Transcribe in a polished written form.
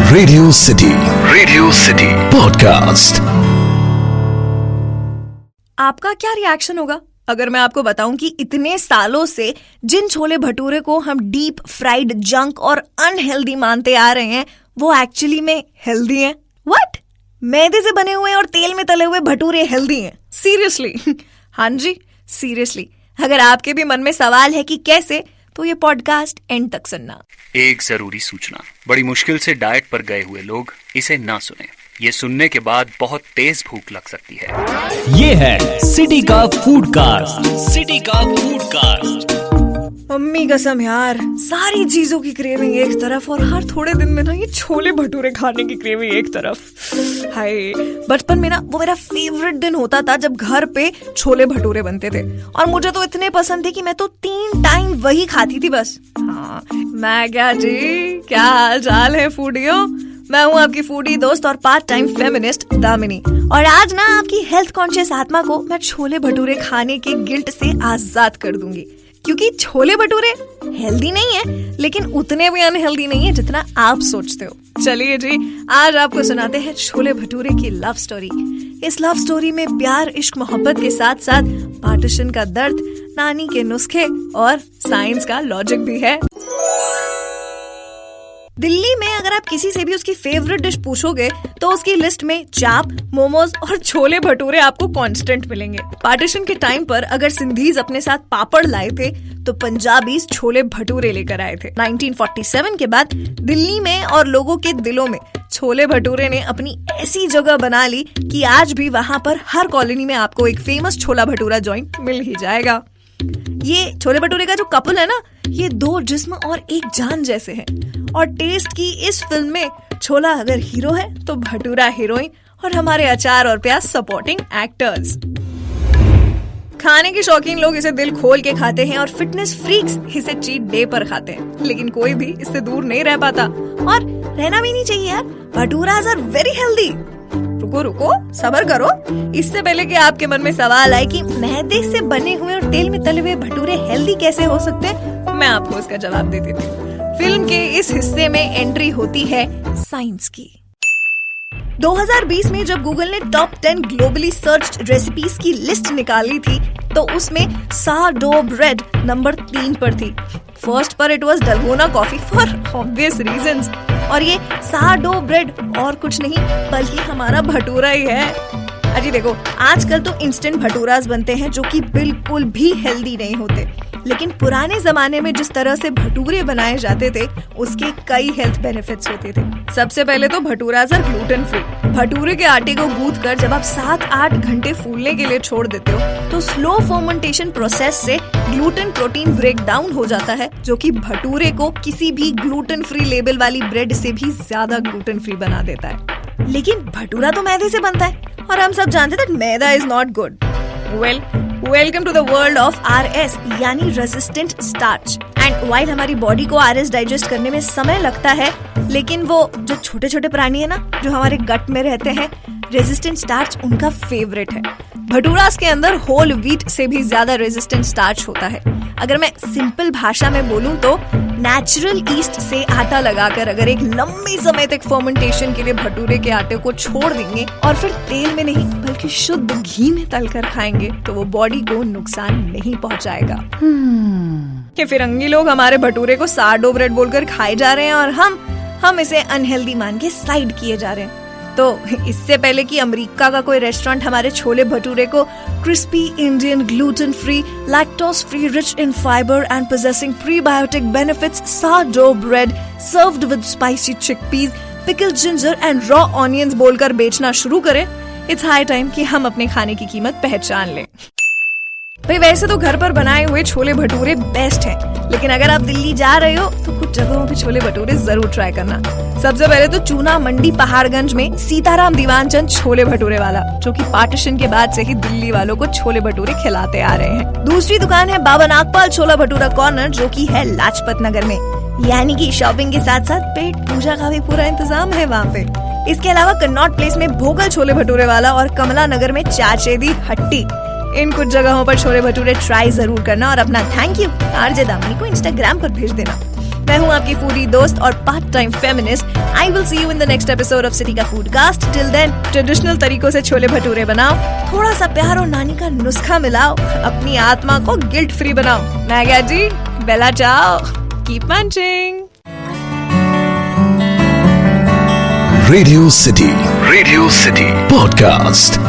Radio city podcast. आपका क्या reaction होगा अगर मैं आपको बताऊं कि इतने सालों से जिन छोले भटूरे को हम डीप फ्राइड जंक और अनहेल्दी मानते आ रहे हैं वो एक्चुअली में हेल्दी हैं। व्हाट? मैदे से बने हुए और तेल में तले हुए भटूरे हेल्दी हैं? सीरियसली? हाँ जी, सीरियसली। अगर आपके भी मन में सवाल है कि कैसे, तो ये पॉडकास्ट एंड तक सुनना। एक जरूरी सूचना, बड़ी मुश्किल से डाइट पर गए हुए लोग इसे ना सुने। ये सुनने के बाद बहुत तेज भूख लग सकती है। ये है सिटी का फूड कास्ट। सिटी का फूड कास्ट। मम्मी कसम यार, सारी चीजों की क्रेविंग एक तरफ और हर थोड़े दिन में ना ये छोले भटूरे खाने की क्रेविंग एक तरफ। हाय, बचपन में ना वो मेरा फेवरेट दिन होता था जब घर पे छोले भटूरे बनते थे और मुझे तो इतने पसंद थे कि मैं तो 3 टाइम वही खाती थी बस। हाँ, मैं क्या जी, क्या हाल चाल है फूडियो? मैं हूँ आपकी फूडी दोस्त और पार्ट टाइम फेमिनिस्ट दामिनी, और आज ना आपकी हेल्थ कॉन्शियस आत्मा को मैं छोले भटूरे खाने के गिल्ट से आजाद कर दूंगी। क्योंकि छोले भटूरे हेल्दी नहीं है, लेकिन उतने भी अनहेल्दी नहीं है जितना आप सोचते हो। चलिए जी, आज आपको सुनाते हैं छोले भटूरे की लव स्टोरी। इस लव स्टोरी में प्यार, इश्क, मोहब्बत के साथ साथ पार्टीशन का दर्द, नानी के नुस्खे और साइंस का लॉजिक भी है। दिल्ली में अगर आप किसी से भी उसकी फेवरेट डिश पूछोगे तो उसकी लिस्ट में चाप, मोमोज और छोले भटूरे आपको कांस्टेंट मिलेंगे। पार्टीशन के टाइम पर अगर सिंधीज अपने साथ पापड़ लाए थे तो पंजाबीज छोले भटूरे लेकर आए थे। 1947 के बाद दिल्ली में और लोगों के दिलों में छोले भटूरे ने अपनी ऐसी जगह बना ली कि आज भी वहां पर हर कॉलोनी में आपको एक फेमस छोला भटूरा जॉइंट मिल ही जाएगा। ये छोले भटूरे का जो कपल है ना, ये 2 जिस्म और एक जान जैसे हैं। और टेस्ट की इस फिल्म में छोला अगर हीरो है तो भटूरा हीरोइन और हमारे अचार और प्याज सपोर्टिंग एक्टर्स। खाने के शौकीन लोग इसे दिल खोल के खाते हैं और फिटनेस फ्रीक्स इसे चीट डे पर खाते हैं, लेकिन कोई भी इससे दूर नहीं रह पाता और रहना भी नहीं चाहिए यार। Bhaturas are very healthy. रुको, सब्र करो। इससे पहले कि आपके मन में सवाल आए कि मैदे से बने हुए और तेल में तले हुए भटूरे हेल्दी कैसे हो सकते हैं, मैं आपको इसका जवाब दे देती हूँ। फिल्म के इस हिस्से में एंट्री होती है साइंस की। 2020 में जब गूगल ने टॉप 10 ग्लोबली सर्च्ड रेसिपीज की लिस्ट निकाली थी तो उसमें सारडो ब्रेड नंबर 3 पर थी। फर्स्ट पर it was dalgona coffee for obvious reasons, और ये सारडो ब्रेड और कुछ नहीं बल्कि हमारा भटूरा ही है। अजी देखो, आजकल तो इंस्टेंट भटूरास बनते हैं जो कि बिल्कुल भी हेल्दी नहीं होते, लेकिन पुराने जमाने में जिस तरह से भटूरे बनाए जाते थे उसके कई हेल्थ बेनिफिट्स होते थे। सबसे पहले तो bhaturas are gluten free. Bhature के आटे को गूंथ कर जब आप 7-8 घंटे फूलने के लिए छोड़ देते हो तो स्लो फर्मेंटेशन प्रोसेस से ग्लूटेन प्रोटीन ब्रेक डाउन हो जाता है, जो कि भटूरे को किसी भी ग्लूटेन फ्री लेबल वाली ब्रेड से भी ज्यादा ग्लूटेन फ्री बना देता है। लेकिन भटूरा तो मैदे से बनता है और हम सब जानते हैं maida is not good. Welcome to the world of RS यानी रेजिस्टेंट स्टार्च। एंड वाइल हमारी बॉडी को RS डाइजेस्ट करने में समय लगता है, लेकिन वो जो छोटे छोटे प्राणी है ना जो हमारे गट में रहते हैं, रेजिस्टेंट स्टार्च उनका फेवरेट है। भटूरास के अंदर होल व्हीट से भी ज्यादा रेजिस्टेंट स्टार्च होता है। अगर मैं सिंपल भाषा में बोलूं तो नेचुरल ईस्ट से आटा लगाकर अगर एक लंबे समय तक फर्मेंटेशन के लिए भटूरे के आटे को छोड़ देंगे और फिर तेल में नहीं बल्कि शुद्ध घी में तलकर खाएंगे तो वो बॉडी को नुकसान नहीं पहुंचाएगा। ये फिरंगी लोग हमारे भटूरे को सारडो ब्रेड बोलकर खाए जा रहे हैं और हम इसे अनहेल्दी मान के स्लाइड किए जा रहे हैं। तो इससे पहले कि अमेरिका का कोई रेस्टोरेंट हमारे छोले भटूरे को crispy Indian gluten free, lactose free, rich in fibre and possessing prebiotic benefits sourdough bread served with spicy chickpeas, pickled ginger and raw onions बोलकर बेचना शुरू करें, इट्स हाई टाइम कि हम अपने खाने की कीमत पहचान लें। भाई वैसे तो घर पर बनाए हुए छोले भटूरे बेस्ट हैं, लेकिन अगर आप दिल्ली जा रहे हो तो कुछ जगहों पे छोले भटूरे जरूर ट्राई करना। सबसे पहले तो चूना मंडी पहाड़गंज में सीताराम दीवानचंद छोले भटूरे वाला, जो कि पार्टीशन के बाद से ही दिल्ली वालों को छोले भटूरे खिलाते आ रहे हैं। दूसरी दुकान है बाबा नागपाल छोला भटूरा कॉर्नर, जो की है लाजपत नगर में। यानी कि शॉपिंग के साथ साथ पेट पूजा का भी पूरा इंतजाम है वहाँ पे। इसके अलावा कन्नॉट प्लेस में भोगल छोले भटूरे वाला और कमला नगर में चाचेदी हट्टी। इन कुछ जगहों पर छोले भटूरे ट्राई जरूर करना और अपना थैंक यू आरजे दामिनी को इंस्टाग्राम पर भेज देना। मैं हूँ आपकी फूडी दोस्त और part time feminist. I will see you in the next episode of city का फूडकास्ट। टिल देन ट्रेडिशनल तरीकों से छोले भटूरे बनाओ, थोड़ा सा प्यार और नानी का नुस्खा मिलाओ, अपनी आत्मा को गिल्ट फ्री बनाओ। मैं गया जी, बेला चाओ, keep munching. Radio city podcast.